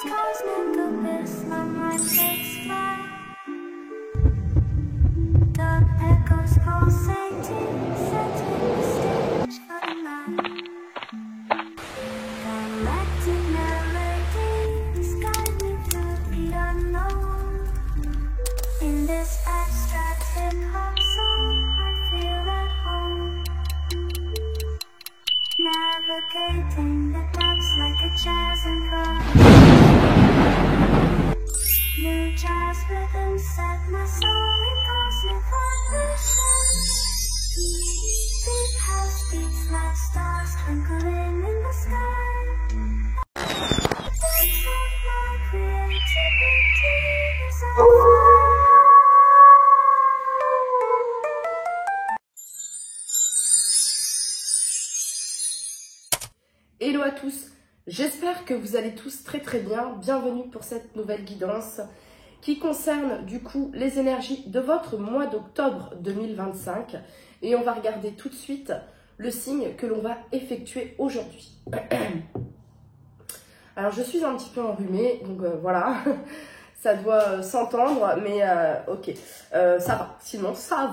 cosmic abyss, my mind takes flight. The echoes pulsating, setting the stage for the night. Galactic melodies guide me through the unknown. In this abstract hip-hop song, I feel at home. Navigating the depths like a jazz and new jazz rhythms set my soul in cosmic vibration. Deep house beats like stars twinkling in the sky. Dance of my creativity is on fire. Hello à tous, j'espère que vous allez tous très bien. Bienvenue pour cette nouvelle guidance qui concerne du coup les énergies de votre mois d'octobre 2025. Et on va regarder tout de suite le signe que l'on va effectuer aujourd'hui. Alors je suis un petit peu enrhumée, donc voilà, ça doit s'entendre, mais ok, ça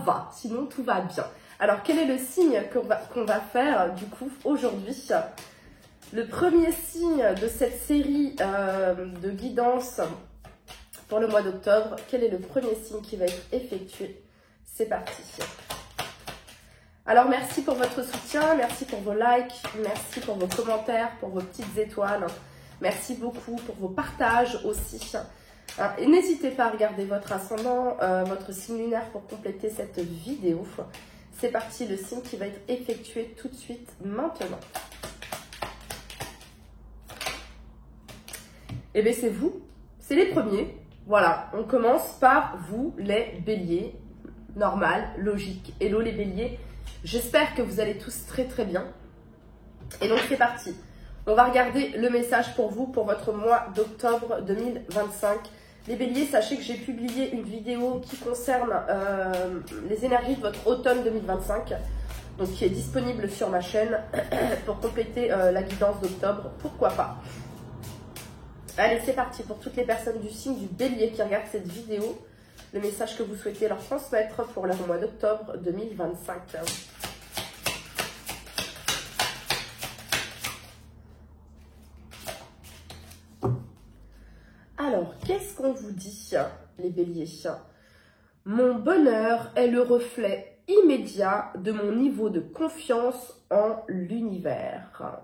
va, sinon tout va bien. Alors quel est le signe qu'on va faire du coup aujourd'hui? Le premier signe de cette série de guidance pour le mois d'octobre, quel est le premier signe qui va être effectué? C'est parti. Alors merci pour votre soutien, merci pour vos likes, merci pour vos commentaires, pour vos petites étoiles. Merci beaucoup pour vos partages aussi. Et n'hésitez pas à regarder votre ascendant, votre signe lunaire pour compléter cette vidéo. C'est parti, le signe qui va être effectué tout de suite maintenant. Eh bien, c'est vous, c'est les premiers. Voilà, on commence par vous, les béliers. Normal, logique. Hello les béliers. J'espère que vous allez tous très bien. Et donc, c'est parti. On va regarder le message pour vous, pour votre mois d'octobre 2025. Les béliers, sachez que j'ai publié une vidéo qui concerne les énergies de votre automne 2025. Donc, qui est disponible sur ma chaîne pour compléter la guidance d'octobre. Pourquoi pas? Allez, c'est parti pour toutes les personnes du signe du bélier qui regardent cette vidéo. Le message que vous souhaitez leur transmettre pour le mois d'octobre 2025. Alors, qu'est-ce qu'on vous dit, les béliers? Mon bonheur est le reflet immédiat de mon niveau de confiance en l'univers.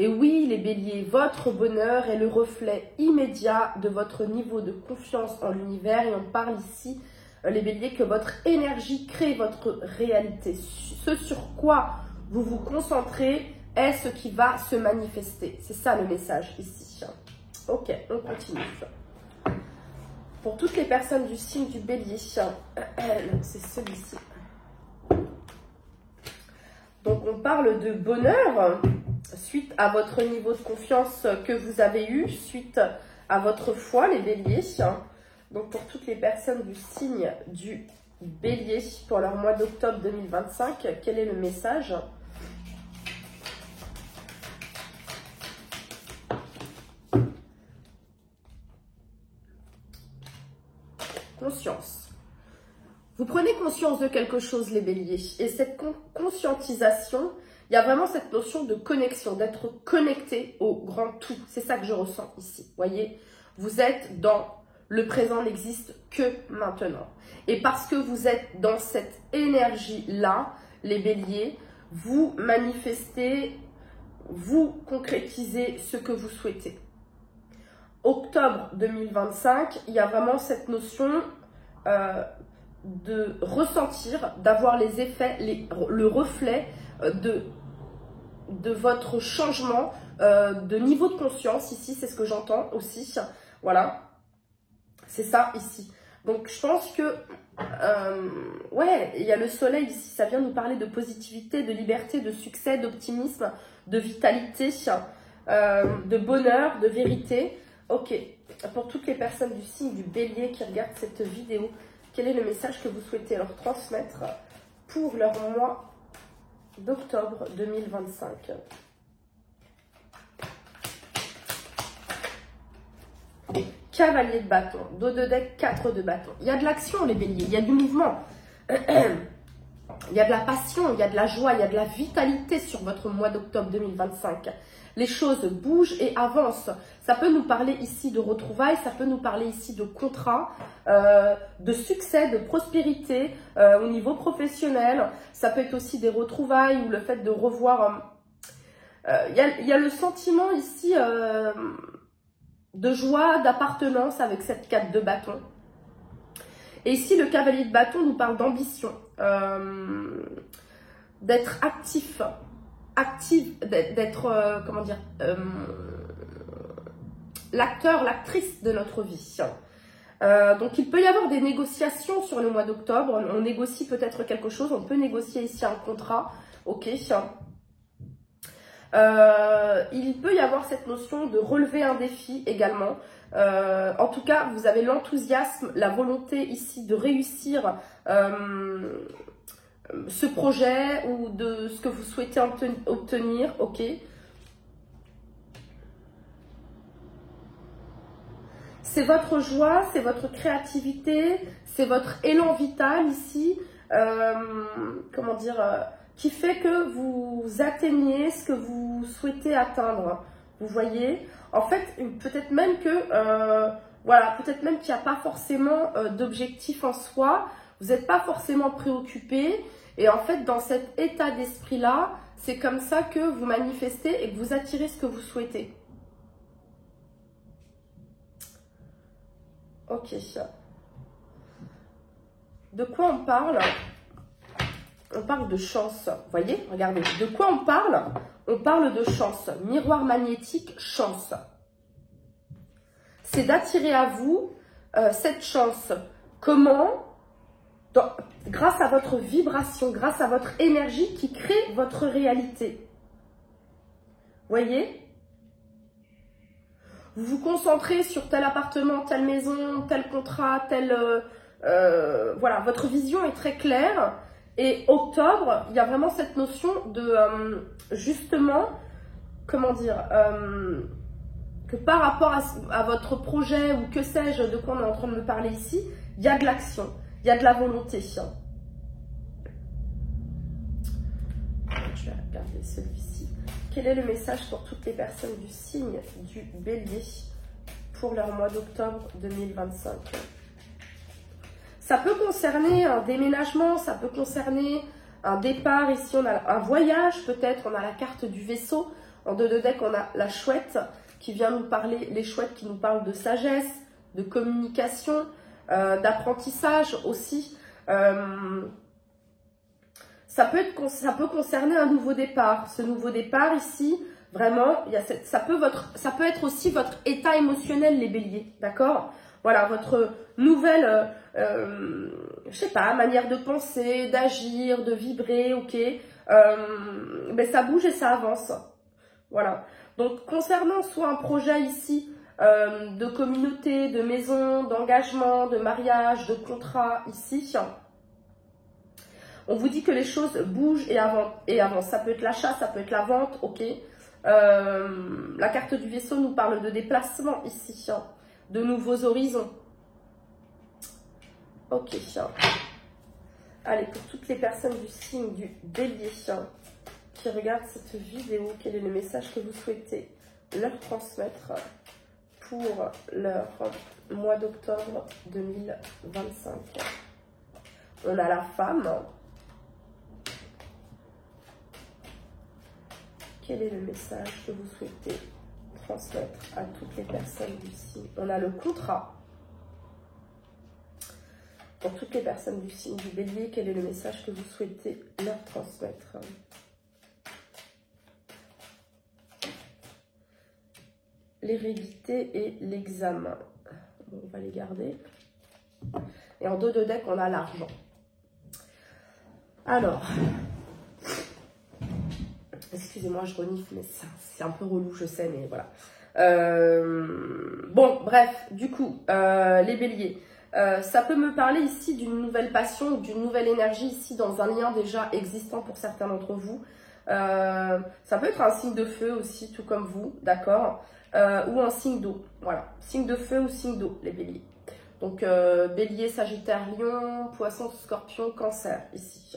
Et oui, les béliers, votre bonheur est le reflet immédiat de votre niveau de confiance en l'univers. Et on parle ici, les béliers, que votre énergie crée votre réalité. Ce sur quoi vous vous concentrez est ce qui va se manifester. C'est ça le message ici. Ok, on continue. Pour toutes les personnes du signe du bélier, c'est celui-ci. Donc on parle de bonheur suite à votre niveau de confiance que vous avez eu, suite à votre foi, les béliers. Donc pour toutes les personnes du signe du bélier pour leur mois d'octobre 2025, quel est le message? Conscience. Vous prenez conscience de quelque chose, les béliers, et cette conscientisation, il y a vraiment cette notion de connexion, d'être connecté au grand tout. C'est ça que je ressens ici. Voyez, vous êtes dans le présent n'existe que maintenant. Et parce que vous êtes dans cette énergie-là, les béliers, vous manifestez, vous concrétisez ce que vous souhaitez. Octobre 2025, il y a vraiment cette notion de ressentir, d'avoir les effets, le reflet de votre changement de niveau de conscience. Ici, c'est ce que j'entends aussi. Voilà, c'est ça ici. Donc, je pense que, ouais, il y a le soleil ici. Ça vient nous parler de positivité, de liberté, de succès, d'optimisme, de vitalité, de bonheur, de vérité. Ok, pour toutes les personnes du signe du bélier qui regardent cette vidéo, quel est le message que vous souhaitez leur transmettre pour leur mois d'octobre 2025? cavalier de bâton, dos de deck, 4 de bâton. Il y a de l'action les béliers, il y a du mouvement. Il y a de la passion, il y a de la joie, il y a de la vitalité sur votre mois d'octobre 2025. Les choses bougent et avancent. Ça peut nous parler ici de retrouvailles, ça peut nous parler ici de contrats, de succès, de prospérité au niveau professionnel. Ça peut être aussi des retrouvailles ou le fait de revoir... Il y a le sentiment ici de joie, d'appartenance avec cette 4 de bâton. Et ici, le cavalier de bâton nous parle d'ambition, d'être actif, d'être, comment dire, l'acteur, l'actrice de notre vie. Donc, il peut y avoir des négociations sur le mois d'octobre. On négocie peut-être quelque chose, on peut négocier ici un contrat, ok. Il peut y avoir cette notion de relever un défi également. En tout cas, vous avez l'enthousiasme, la volonté ici de réussir ce projet ou de ce que vous souhaitez obtenir, ok. C'est votre joie, c'est votre créativité, c'est votre élan vital ici, comment dire, qui fait que vous atteignez ce que vous souhaitez atteindre. Vous voyez, en fait, peut-être même que, voilà, peut-être même qu'il n'y a pas forcément d'objectif en soi. Vous n'êtes pas forcément préoccupé. Et en fait, dans cet état d'esprit-là, c'est comme ça que vous manifestez et que vous attirez ce que vous souhaitez. Ok. De quoi on parle ? On parle de chance, vous voyez, regardez, de quoi on parle? On parle de chance, miroir magnétique, chance. C'est d'attirer à vous cette chance. Comment? Grâce à votre vibration, grâce à votre énergie qui crée votre réalité. Vous voyez? Vous vous concentrez sur tel appartement, telle maison, tel contrat, tel... voilà, votre vision est très claire. Et octobre, il y a vraiment cette notion de, justement, comment dire, que par rapport à votre projet ou que sais-je, de quoi on est en train de me parler ici, il y a de l'action, il y a de la volonté. Je vais regarder celui-ci. Quel est le message pour toutes les personnes du signe du Bélier pour leur mois d'octobre 2025 ? Ça peut concerner un déménagement, ça peut concerner un départ. Ici, on a un voyage peut-être, on a la carte du vaisseau. En dos de deck, on a la chouette qui vient nous parler, les chouettes qui nous parlent de sagesse, de communication, d'apprentissage aussi. Ça peut concerner un nouveau départ. Ce nouveau départ ici, vraiment, ça peut être aussi votre état émotionnel, les béliers, d'accord ? Voilà, votre nouvelle, je sais pas, manière de penser, d'agir, de vibrer, ok. Ben ça bouge et ça avance. Voilà. Donc, concernant soit un projet ici de communauté, de maison, d'engagement, de mariage, de contrat ici, on vous dit que les choses bougent et avancent. Ça peut être l'achat, ça peut être la vente, ok. La carte du vaisseau nous parle de déplacement ici, de nouveaux horizons. Ok. Allez, pour toutes les personnes du signe du Bélier qui regardent cette vidéo, quel est le message que vous souhaitez leur transmettre pour leur mois d'octobre 2025? On a la femme. Quel est le message que vous souhaitez transmettre à toutes les personnes du signe? On a le contrat. Pour toutes les personnes du signe du Bélier, quel est le message que vous souhaitez leur transmettre? L'hérédité et l'examen. Bon, on va les garder. Et en dos de deck, on a l'argent. Alors, excusez-moi, je renifle, mais c'est un peu relou, je sais, mais voilà. Bon, bref, du coup, les béliers, ça peut me parler ici d'une nouvelle passion, d'une nouvelle énergie ici dans un lien déjà existant pour certains d'entre vous. Ça peut être un signe de feu aussi, tout comme vous, d'accord, ou un signe d'eau, voilà. Signe de feu ou signe d'eau, les béliers. Donc, bélier, sagittaire, lion, poisson, scorpion, cancer, ici.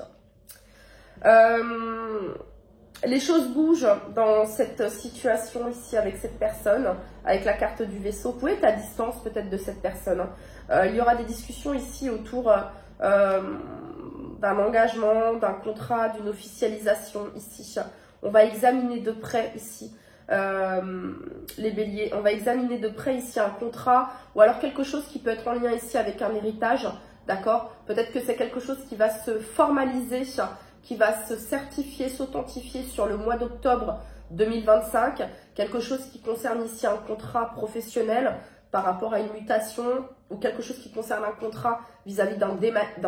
Les choses bougent dans cette situation ici avec cette personne, avec la carte du vaisseau. Vous pouvez être à distance peut-être de cette personne. Il y aura des discussions ici autour d'un engagement, d'un contrat, d'une officialisation ici. On va examiner de près ici les béliers. On va examiner de près ici un contrat ou alors quelque chose qui peut être en lien ici avec un héritage. D'accord? Peut-être que c'est quelque chose qui va se formaliser, qui va se certifier, s'authentifier sur le mois d'octobre 2025. Quelque chose qui concerne ici un contrat professionnel par rapport à une mutation ou quelque chose qui concerne un contrat vis-à-vis d'un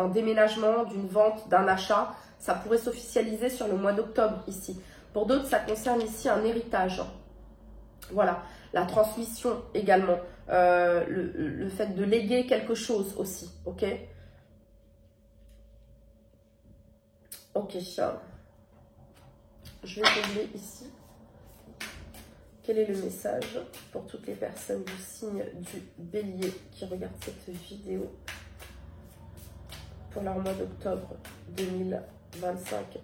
déménagement, d'une vente, d'un achat. Ça pourrait s'officialiser sur le mois d'octobre ici. Pour d'autres, ça concerne ici un héritage. Voilà, la transmission également. Le fait de léguer quelque chose aussi, ok? Ok, je vais régler ici. Quel est le message pour toutes les personnes du signe du bélier qui regardent cette vidéo pour leur mois d'octobre 2025?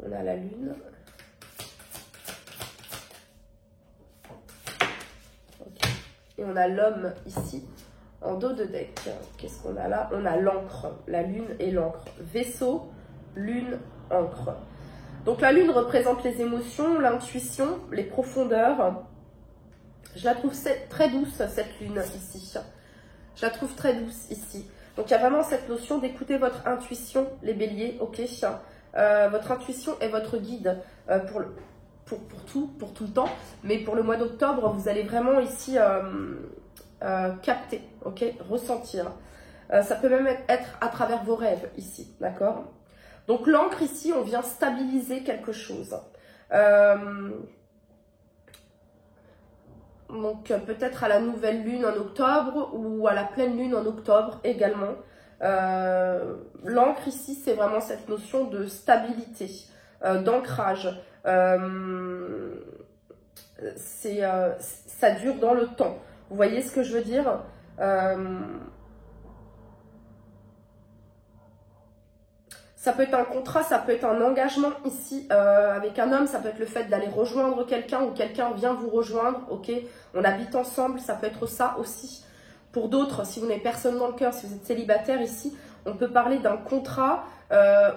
On a la lune. Okay. Et on a l'homme ici. En dos de deck, qu'est-ce qu'on a là? On a l'encre, la lune et l'encre. Vaisseau, lune, encre. Donc la lune représente les émotions, l'intuition, les profondeurs. Je la trouve très douce, cette lune ici. Je la trouve très douce ici. Donc il y a vraiment cette notion d'écouter votre intuition, les béliers, ok? Votre intuition est votre guide pour tout le temps. Mais pour le mois d'octobre, vous allez vraiment ici... capter, ok, ressentir. Ça peut même être à travers vos rêves ici, d'accord? Donc l'encre ici, on vient stabiliser quelque chose. Donc peut-être à la nouvelle lune en octobre ou à la pleine lune en octobre également. L'encre ici, c'est vraiment cette notion de stabilité, d'ancrage. Ça dure dans le temps. Vous voyez ce que je veux dire? Ça peut être un contrat, ça peut être un engagement ici avec un homme. Ça peut être le fait d'aller rejoindre quelqu'un ou quelqu'un vient vous rejoindre. Ok, on habite ensemble, ça peut être ça aussi. Pour d'autres, si vous n'avez personne dans le cœur, si vous êtes célibataire ici, on peut parler d'un contrat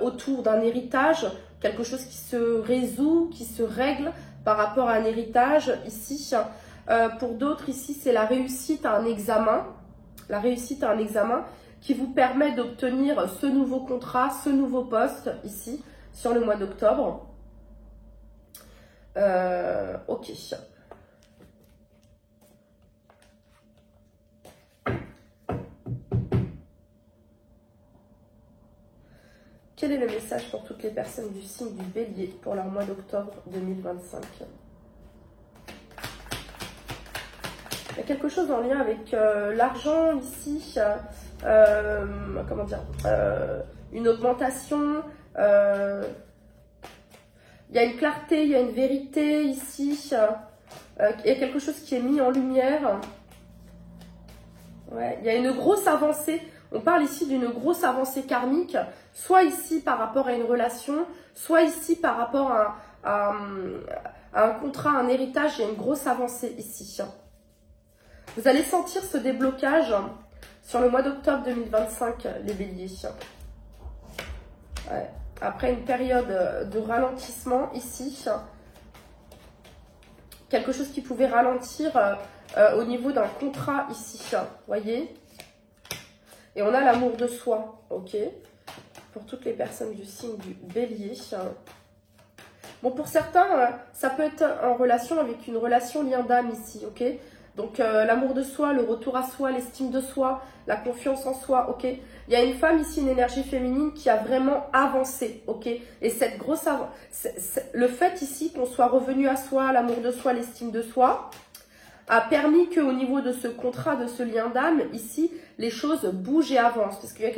autour d'un héritage. Quelque chose qui se résout, qui se règle par rapport à un héritage ici. Pour d'autres, ici, c'est la réussite à un examen. La réussite à un examen qui vous permet d'obtenir ce nouveau contrat, ce nouveau poste, ici, sur le mois d'octobre. Ok. Quel est le message pour toutes les personnes du signe du bélier pour leur mois d'octobre 2025? Il y a quelque chose en lien avec l'argent ici, comment dire, une augmentation, il y a une clarté, il y a une vérité ici, il y a quelque chose qui est mis en lumière. Ouais, il y a une grosse avancée, on parle ici d'une grosse avancée karmique, soit ici par rapport à une relation, soit ici par rapport à un contrat, un héritage, il y a une grosse avancée ici. Vous allez sentir ce déblocage sur le mois d'octobre 2025, les béliers. Ouais. Après une période de ralentissement ici, quelque chose qui pouvait ralentir au niveau d'un contrat ici, voyez. Et on a l'amour de soi, ok, pour toutes les personnes du signe du bélier. Bon, pour certains, ça peut être en relation avec une relation lien d'âme ici, ok. Donc, l'amour de soi, le retour à soi, l'estime de soi, la confiance en soi, ok. Il y a une femme ici, une énergie féminine qui a vraiment avancé, ok. Et cette grosse le fait ici qu'on soit revenu à soi, l'amour de soi, l'estime de soi, a permis qu'au niveau de ce contrat, de ce lien d'âme, ici, les choses bougent et avancent. Parce qu'il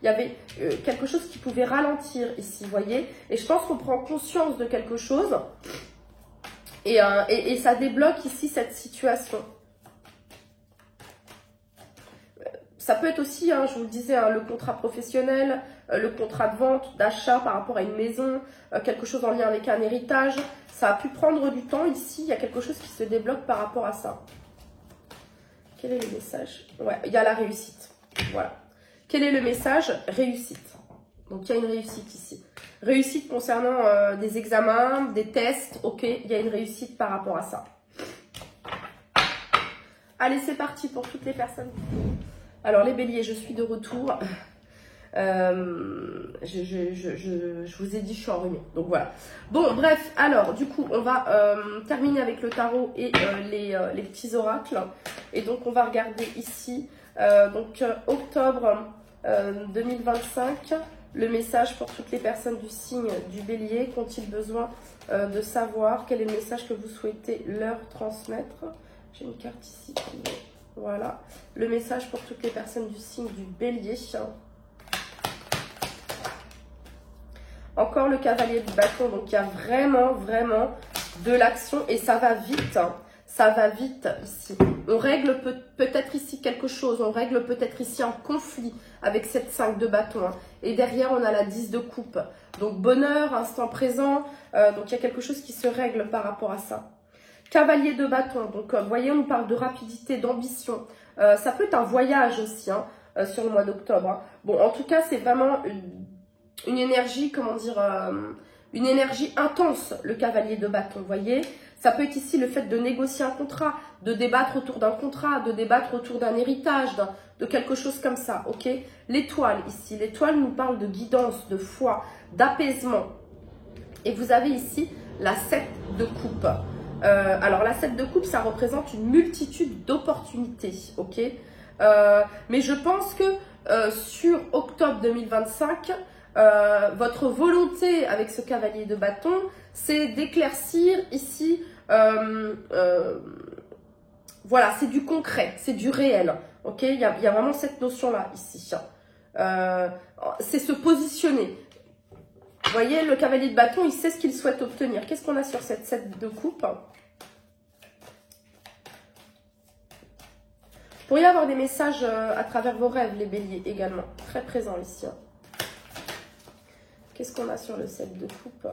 y avait quelque chose qui pouvait ralentir ici, vous voyez. Et je pense qu'on prend conscience de quelque chose. Et ça débloque ici cette situation. Ça peut être aussi, hein, je vous le disais, hein, le contrat professionnel, le contrat de vente, d'achat par rapport à une maison, quelque chose en lien avec un héritage. Ça a pu prendre du temps ici, il y a quelque chose qui se débloque par rapport à ça. Quel est le message? Ouais, il y a la réussite. Voilà. Quel est le message? Réussite. Donc, il y a une réussite ici. Réussite concernant des examens, des tests. Ok, il y a une réussite par rapport à ça. Allez, c'est parti pour toutes les personnes. Alors, les béliers, je suis de retour. Je vous ai dit, je suis enrhumée. Donc, voilà. Bon, bref. Alors, du coup, on va terminer avec le tarot et les petits oracles. Et donc, on va regarder ici. Octobre 2025. Le message pour toutes les personnes du signe du bélier. Qu'ont-ils besoin de savoir? Quel est le message que vous souhaitez leur transmettre? J'ai une carte ici. Voilà. Le message pour toutes les personnes du signe du bélier. Encore le cavalier de bâton. Donc, il y a vraiment, vraiment de l'action. Et ça va vite. Hein. Ça va vite ici. On règle peut-être ici quelque chose. On règle peut-être ici un conflit avec cette 5 de bâton. Hein. Et derrière, on a la 10 de coupe. Donc, bonheur, instant présent. Donc, il y a quelque chose qui se règle par rapport à ça. Cavalier de bâton. Donc, vous voyez, on parle de rapidité, d'ambition. Ça peut être un voyage aussi hein, sur le mois d'octobre. Hein. Bon, en tout cas, c'est vraiment une énergie, comment dire, une énergie intense, le cavalier de bâton, vous voyez. Ça peut être ici le fait de négocier un contrat, de débattre autour d'un contrat, de débattre autour d'un héritage, de quelque chose comme ça, ok. L'étoile ici, l'étoile nous parle de guidance, de foi, d'apaisement. Et vous avez ici la 7 de coupe. Alors la 7 de coupe, ça représente une multitude d'opportunités, ok. Mais je pense que sur octobre 2025, votre volonté avec ce cavalier de bâton, c'est d'éclaircir ici, voilà, c'est du concret, c'est du réel, ok. Il y a vraiment cette notion-là ici. C'est se positionner. Vous voyez, le cavalier de bâton, il sait ce qu'il souhaite obtenir. Qu'est-ce qu'on a sur cette 7 de coupe? Vous pourriez avoir des messages à travers vos rêves, les béliers, également. Très présents ici. Qu'est-ce qu'on a sur le 7 de coupe?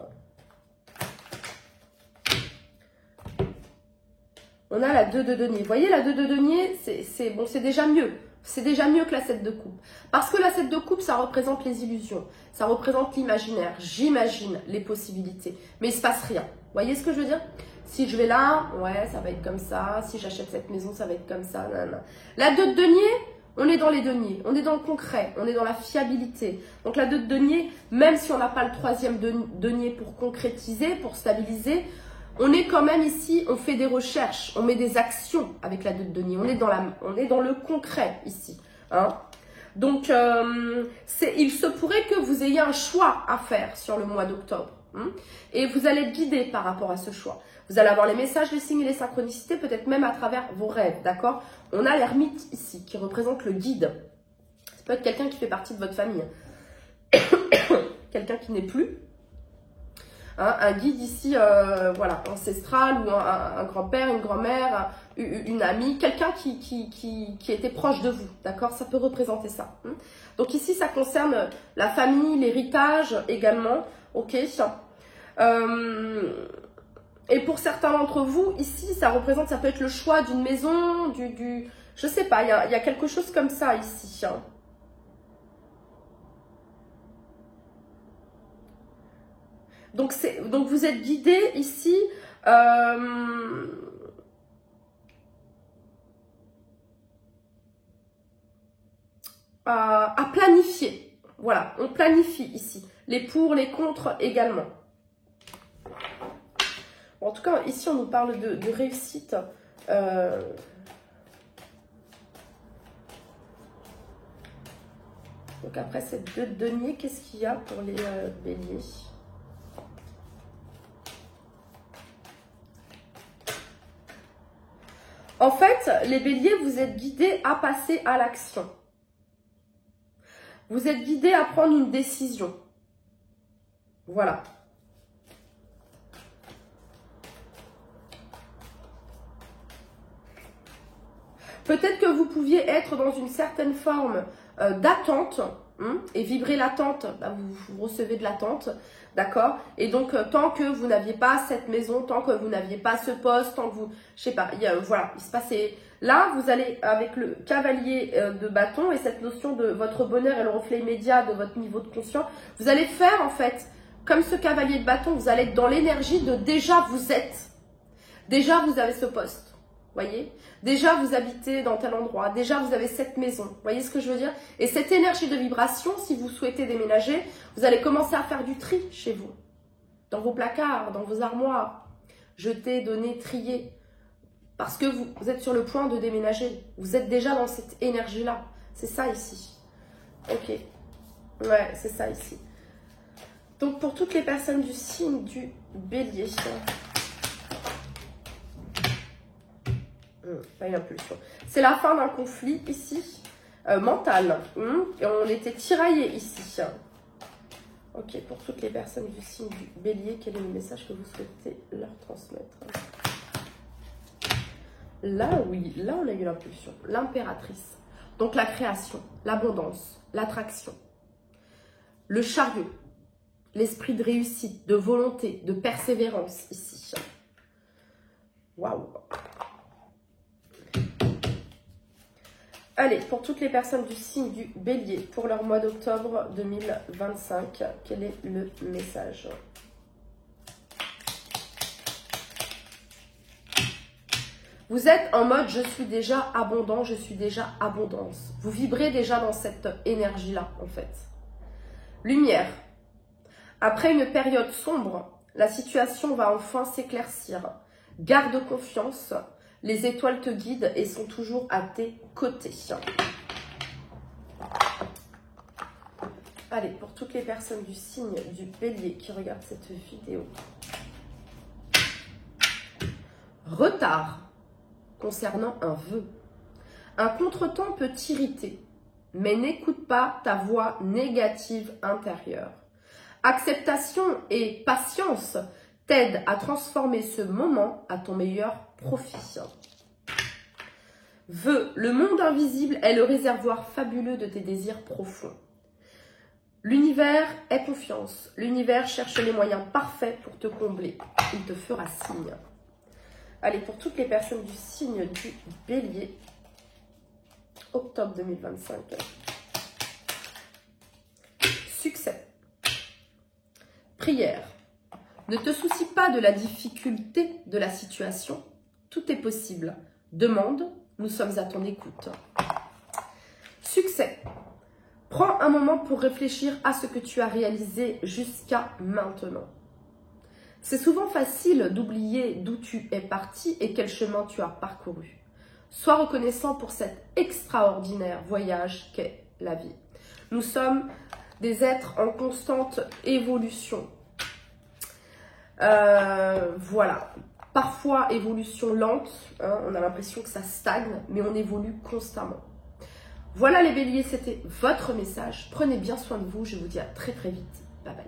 On a la 2 de denier. Vous voyez, la 2 de denier, c'est bon, c'est déjà mieux. C'est déjà mieux que la 7 de coupe. Parce que la 7 de coupe, ça représente les illusions. Ça représente l'imaginaire. J'imagine les possibilités. Mais il ne se passe rien. Vous voyez ce que je veux dire? Si je vais là, ouais, ça va être comme ça. Si j'achète cette maison, ça va être comme ça. Non, non. La 2 de denier, on est dans les deniers. On est dans le concret. On est dans la fiabilité. Donc la 2 de denier, même si on n'a pas le 3e denier pour concrétiser, pour stabiliser, on est quand même ici, on fait des recherches, on met des actions avec la 2 de denier. On est dans le concret ici. Hein. Donc, il se pourrait que vous ayez un choix à faire sur le mois d'octobre. Hein, et vous allez être guidé par rapport à ce choix. Vous allez avoir les messages, les signes et les synchronicités, peut-être même à travers vos rêves. D'accord? On a l'ermite ici, qui représente le guide. Ça peut être quelqu'un qui fait partie de votre famille. Quelqu'un qui n'est plus. Hein, un guide ici, voilà, ancestral, ou un grand-père, une grand-mère, une amie, quelqu'un qui était proche de vous, d'accord? Ça peut représenter ça. Hein. Donc ici, ça concerne la famille, l'héritage également, ok? Et pour certains d'entre vous, ici, ça peut être le choix d'une maison, je sais pas, il y a quelque chose comme ça ici, hein. Donc vous êtes guidé ici à planifier. Voilà, on planifie ici. Les pour, les contre également. Bon, en tout cas, ici, on nous parle de réussite. Donc après cette 2 de denier, qu'est-ce qu'il y a pour les béliers? En fait, les béliers, vous êtes guidés à passer à l'action. Vous êtes guidés à prendre une décision. Voilà. Peut-être que vous pouviez être dans une certaine forme d'attente et vibrer l'attente. Bah, vous recevez de l'attente, d'accord? Et donc, tant que vous n'aviez pas cette maison, tant que vous n'aviez pas ce poste, tant que vous... Je sais pas, voilà, il se passait... Là, vous allez avec le cavalier de bâton et cette notion de votre bonheur et le reflet immédiat de votre niveau de conscience, vous allez faire en fait, comme ce cavalier de bâton, vous allez être dans l'énergie de déjà vous êtes. Déjà, vous avez ce poste. Voyez, déjà vous habitez dans tel endroit, déjà vous avez cette maison, vous voyez ce que je veux dire? Et cette énergie de vibration, si vous souhaitez déménager, vous allez commencer à faire du tri chez vous, dans vos placards, dans vos armoires, jeter, donner, trier, parce que vous êtes sur le point de déménager, vous êtes déjà dans cette énergie-là, c'est ça ici, ok, ouais, c'est ça ici. Donc pour toutes les personnes du signe du bélier, pas une impulsion. C'est la fin d'un conflit ici, mental. Et on était tiraillés ici. Ok, pour toutes les personnes du signe du bélier, quel est le message que vous souhaitez leur transmettre? Là, oui, là on a eu l'impulsion. L'impératrice. Donc la création, l'abondance, l'attraction. Le chariot. L'esprit de réussite, de volonté, de persévérance ici. Waouh! Allez, pour toutes les personnes du signe du bélier, pour leur mois d'octobre 2025, quel est le message? Vous êtes en mode « je suis déjà abondant, je suis déjà abondance ». Vous vibrez déjà dans cette énergie-là, en fait. Lumière. Après une période sombre, la situation va enfin s'éclaircir. Garde confiance. Les étoiles te guident et sont toujours à tes côtés. Allez, pour toutes les personnes du signe du bélier qui regardent cette vidéo. Retard concernant un vœu. Un contretemps peut t'irriter, mais n'écoute pas ta voix négative intérieure. Acceptation et patience t'aident à transformer ce moment à ton meilleur profit. Vœu, le monde invisible est le réservoir fabuleux de tes désirs profonds. L'univers est confiance. L'univers cherche les moyens parfaits pour te combler. Il te fera signe. Allez, pour toutes les personnes du signe du bélier, octobre 2025. Succès. Prière. Ne te soucie pas de la difficulté de la situation. Tout est possible. Demande, nous sommes à ton écoute. Succès. Prends un moment pour réfléchir à ce que tu as réalisé jusqu'à maintenant. C'est souvent facile d'oublier d'où tu es parti et quel chemin tu as parcouru. Sois reconnaissant pour cet extraordinaire voyage qu'est la vie. Nous sommes des êtres en constante évolution. Voilà. Parfois, évolution lente. On a l'impression que ça stagne, mais on évolue constamment. Voilà les béliers, c'était votre message. Prenez bien soin de vous. Je vous dis à très très vite. Bye bye.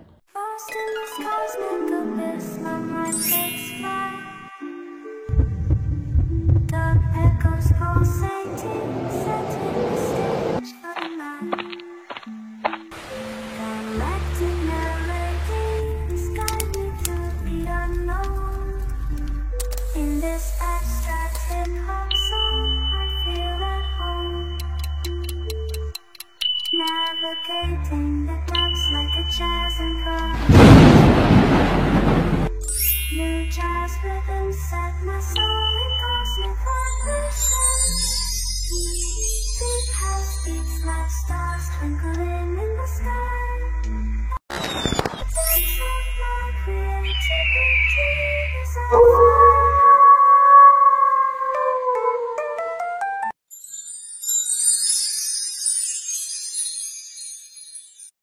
Navigating the clouds like a jazz and new jazz rhythms set my soul in cosmic vibration. Deep house beats like stars twinkling in the sky. Dance of my creativity is a